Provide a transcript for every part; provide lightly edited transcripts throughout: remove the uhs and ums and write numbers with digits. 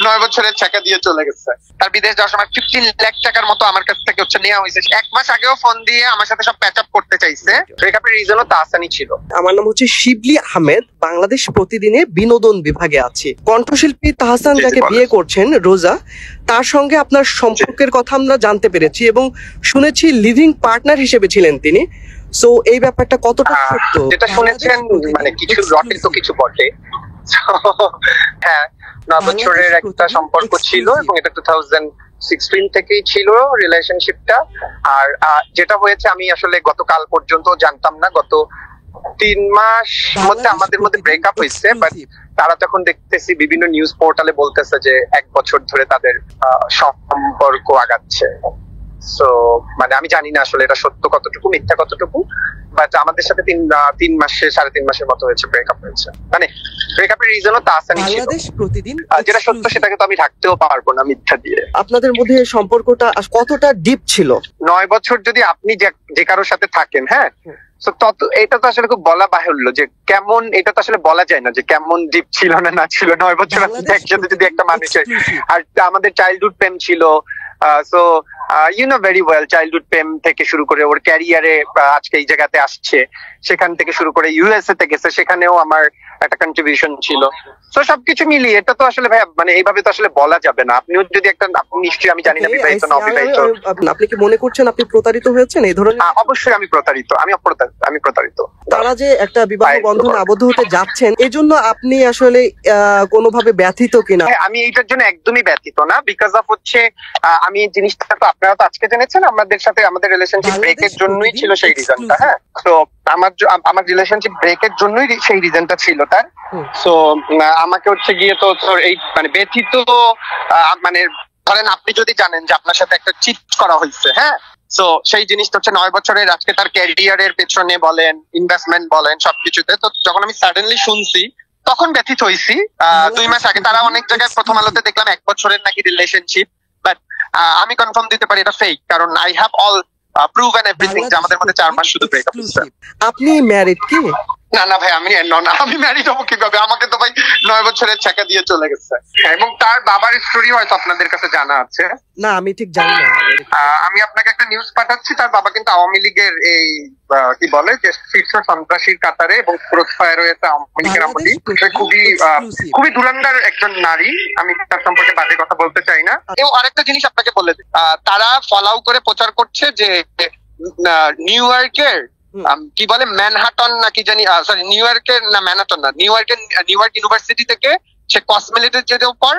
9 বছরের ছেঁকা দিয়ে চলে গেছে। তার বিদেশ যাওয়ার সময় 15 লাখ টাকার মতো আমার কাছ থেকে নেওয়া হয়েছে। 1 মাস আগেও ফোন দিয়ে আমার সাথে সব প্যাচ আপ করতে চাইছে। ব্রেকআপের রিজনও তাহসানই ছিল। আমার নাম হচ্ছে শিবলি আহমেদ, বাংলাদেশ প্রতিদিনে বিনোদন বিভাগে আছি। কণ্ঠশিল্পী তাহসান যাকে বিয়ে করছেন রোজা, তার সঙ্গে আপনার সম্পর্কের কথা আমরা জানতে পেরেছি এবং শুনেছি লিভিং পার্টনার হিসেবে ছিলেন তিনি। সো এই ব্যাপারটা কতটা সত্য? যেটা শুনেছেন মানে কিছু রটে তো কিছু বটে। হ্যাঁ, 9 বছরের একটা সম্পর্ক ছিল এবং এটা 2016 থেকেই ছিল রিলেশনশিপটা। আর যেটা হয়েছে আমি আসলে গতকাল পর্যন্ত জানতাম না। গত 3 মাস মধ্যে আমাদের মধ্যে ব্রেকআপ হয়েছে, বাট তারা তখন দেখতেছি বিভিন্ন নিউজ পোর্টালে বলতেছে যে 1 বছর ধরে তাদের সম্পর্ক আগাচ্ছে। সো মানে আমি জানি না আসলে এটা সত্য কতটুকু মিথ্যা কতটুকু, বাট আমাদের সাথে 3 মাসে 3.5 মাসের মতো হয়েছে ব্রেকআপ হয়েছে। মানে ব্রেকআপের রিজনও তাহসানই ছিল। যেটা সত্য সেটাকে তো আমি ঢাকতেও পারবো না মিথ্যা দিয়ে। আপনাদের মধ্যে সম্পর্কটা কতটা ডিপ ছিল? 9 বছর যদি আপনি যে কারোর সাথে থাকেন, হ্যাঁ, এটা তো আসলে খুব বলা বাহুল্য যে কেমন, এটা তো আসলে বলা যায় না যে কেমন ডিপ ছিল না ছিল। 9 বছর একসাথে যদি একটা মানুষের, আর আমাদের চাইল্ডহুড প্রেম ছিল। So you know very well, childhood প্রেম থেকে শুরু করে ওর ক্যারিয়ারে আজকে এই জায়গাতে আসছে, সেখান থেকে শুরু করে ইউএসএ তে গেছে, সেখানেও আমার একটা কন্ট্রিবিউশন ছিল। তো সবকিছু মিলিয়ে এটা তো আসলে ভাই মানে এইভাবে তো আসলে বলা যাবে না। আপনিও যদি একটা, আপনি নিশ্চয়ই, আমি জানি না বিবাহিত না অবিবাহিত, আপনি কি মনে করছেন আপনি প্রতারিত হয়েছেন এই ধরনের? অবশ্যই আমি প্রতারিত, আমি প্রতারিত। তারা যে একটা বিবাহ বন্ধনে আবদ্ধ হতে যাচ্ছেন, এজন্য আপনি আসলে কোনোভাবে ব্যথিত কিনা? আমি এইটার জন্য একদমই ব্যথিত না, বিকজ অফ হচ্ছে আমি এই জিনিসটা তো আপনারা তো আজকে জেনেছেন, আমাদের সাথে আমাদের রিলেশনশিপ ব্রেকের জন্যই ছিল সেই রিজনটা। হ্যাঁ, তো আমার রিলেশনশিপ ব্রেকের জন্যই সেই রিজনটা ছিল তার। সো আমাকে হচ্ছে গিয়ে তো এই মানে ব্যথিত, মানে ধরেন আপনি যদি জানেন যে আপনার সাথে একটা চিট করা হয়েছে, হ্যাঁ, সো সেই জিনিসটা হচ্ছে 9 বছরের আজকে তার ক্যারিয়ারের পেছনে বলেন, ইনভেস্টমেন্ট বলেন, সবকিছুতে। তো যখন আমি সাডেনলি শুনছি তখন ব্যথিত হয়েছি। 2 মাস আগে তারা অনেক জায়গায় প্রথম আলোতে দেখলাম 1 বছরের নাকি রিলেশনশিপ, বাট আমি কনফার্ম দিতে পারি এটা ফেক, কারণ I have all prove and everything যে আমাদের মধ্যে 4 মাস শুধু ব্রেকআপ হয়েছে। আপনি ম্যারিড কি? না ভাই, আমি ম্যারিড হবো কিভাবে? আমাকে তো ভাই 9 বছরের ছেঁকা দিয়ে চলে গেছে। এবং তার বাবার স্টোরি হয়তো আপনাদের কাছে জানা আছে। না, আমি ঠিক জানি না। আমি আপনাকে একটা নিউজ পাঠাচ্ছি। তার বাবা কিন্তু আওয়ামী লীগের এই কি বলে যে শীর্ষ সন্ত্রাসীর কাতারে এবং ক্রস ফায়ার হয়েছে আওয়ামী লীগের আমলে। খুবই ধুরন্ধর একজন নারী। আমি তার সম্পর্কে বাজে কথা বলতে চাই না। এবং আরেকটা জিনিস আপনাকে বলে দিই, তারা ফলাও করে প্রচার করছে যে নিউ ইয়র্কের কি বলে ম্যানহাটন নাকি জানি, সরি নিউ ইয়র্কের না ম্যানহাটন না, নিউ ইয়র্ক ইউনিভার্সিটি থেকে সে কসমেটিক্সের উপর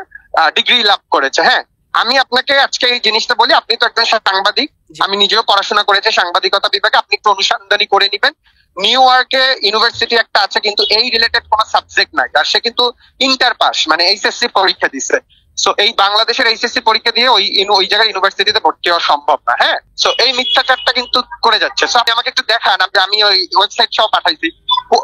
ডিগ্রি লাভ করেছে। হ্যাঁ, আমি আপনাকে আজকে এই জিনিসটা বলি, আপনি তো একজন সাংবাদিক, আমি নিজেও পড়াশোনা করেছি সাংবাদিকতা বিভাগে, আপনি একটু অনুসন্ধানী করে নিবেন। নিউ ইয়র্কে ইউনিভার্সিটি একটা আছে কিন্তু এই রিলেটেড কোনো সাবজেক্ট নাই, আর সে কিন্তু ইন্টার পাস মানে এইচএসসি পরীক্ষা দিছে। সো এই বাংলাদেশের এইচএসসি পরীক্ষা দিয়ে ওই জায়গায় ইউনিভার্সিটিতে ভর্তি হওয়া সম্ভব না। হ্যাঁ, সো এই মিথ্যাচারটা কিন্তু করে যাচ্ছে। সো আপনি আমাকে একটু দেখান, আমি ওই ওয়েবসাইট সহ পাঠাইছি,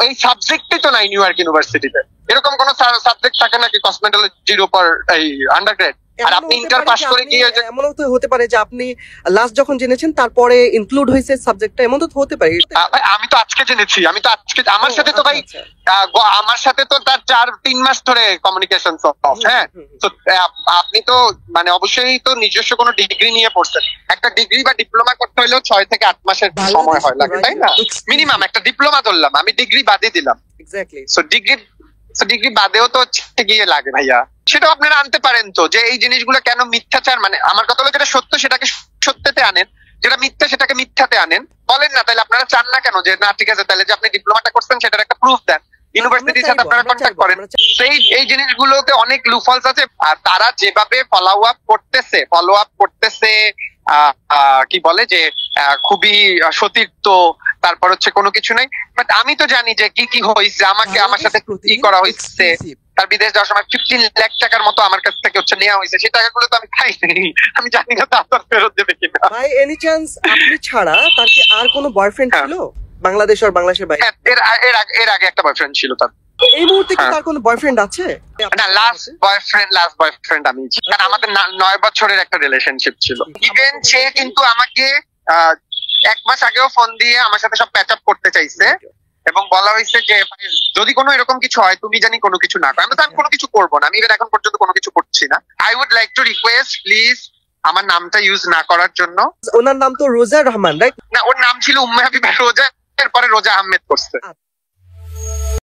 এই সাবজেক্টই তো নাই নিউ ইয়র্ক ইউনিভার্সিটিতে। এরকম কোন সাবজেক্ট থাকে নাকি কসমেটোলজির উপর এই আন্ডারগ্রেড? আর আপনি ইন্টার পাস করে গিয়ে এমনও তো হতে পারে যে আপনি লাস্ট যখন জেনেছেন তারপরে ইনক্লুড হয়েছে সাবজেক্টটা, এমন তো হতে পারে। আমি তো আজকে জেনেছি, আমার সাথে তো ভাই আমার সাথে তো তার 4-3 মাস ধরে কমিউনিকেশন অফ। হ্যাঁ, তো আপনি তো মানে অবশ্যই তো নিজস্ব কোনো ডিগ্রি নিয়ে পড়ছেন। একটা ডিগ্রি বা ডিপ্লোমা করতে হলেও 6 থেকে 8 মাসের সময় হয় লাগে, তাই না? মিনিমাম একটা ডিপ্লোমা ধরলাম, আমি ডিগ্রি বাদে দিলাম। এক্স্যাক্টলি। সো ডিগ্রি বাদেও তো গিয়ে লাগে ভাইয়া। সেটাও আপনারা আনতে পারেন তো, যে এই জিনিসগুলো কেন মিথ্যাচার, মানে আমার কথা হলো যেটা সত্য সেটাকে সত্যতে আনেন, যেটা মিথ্যা সেটাকে মিথ্যাতে আনেন। বলেন না তাহলে আপনারা চান না কেন যে না ঠিক আছে তাহলে যে আপনি ডিপ্লোমাটা করছেন সেটার একটা প্রুফ দেন, ইউনিভার্সিটির সাথে আপনারা কন্ট্যাক্ট করেন। এই জিনিসগুলোতে অনেক লুফলস আছে। আর তারা যেভাবে ফলো আপ করতেছে কি বলে যে খুবই সতীর্থ, তারপর হচ্ছে কোনো কিছু নাই। বাট আমি তো জানি যে কি হয়েছে, আমার সাথে কি করা হয়েছে। তার বিদেশ যাওয়ার সময় 15 লাখ টাকার মতো আমার কাছ থেকে নেওয়া হয়েছে। সেই টাকাগুলো তো আমি খাইনি, আমি জানি না তারপর ফেরত দেবে কিনা। ভাই এনি চান্স আপনি ছাড়া তার কি আর কোনো বয়ফ্রেন্ড ছিল বাংলাদেশ আর বাংলাদেশের বাইরে? এর আগে একটা বয়ফ্রেন্ড ছিল তার। এই মুহূর্তে কি তার কোনো বয়ফ্রেন্ড আছে? না, লাস্ট বয়ফ্রেন্ড আমি, কারণ আমাদের 9 বছরের একটা রিলেশনশিপ ছিল। ইভেন সে কিন্তু আমাকে 1 মাস আগেও ফোন দিয়ে আমার সাথে সব প্যাচ আপ করতে চাইছে এবং বলা হয়েছে যে যদি কোনো এরকম কিছু হয় তুমি জানি কোনো কিছু না করো। আমি কোনো কিছু করবো না, আমি এখন পর্যন্ত কোনো কিছু করছি না। I would like to request please আমার নামটা ইউজ না করার জন্য। ওনার নাম তো রোজা রহমান, রাইট? না, ওর নাম ছিল উম্মে হাবিবা রোজা, এরপরে রোজা আহমেদ করছে।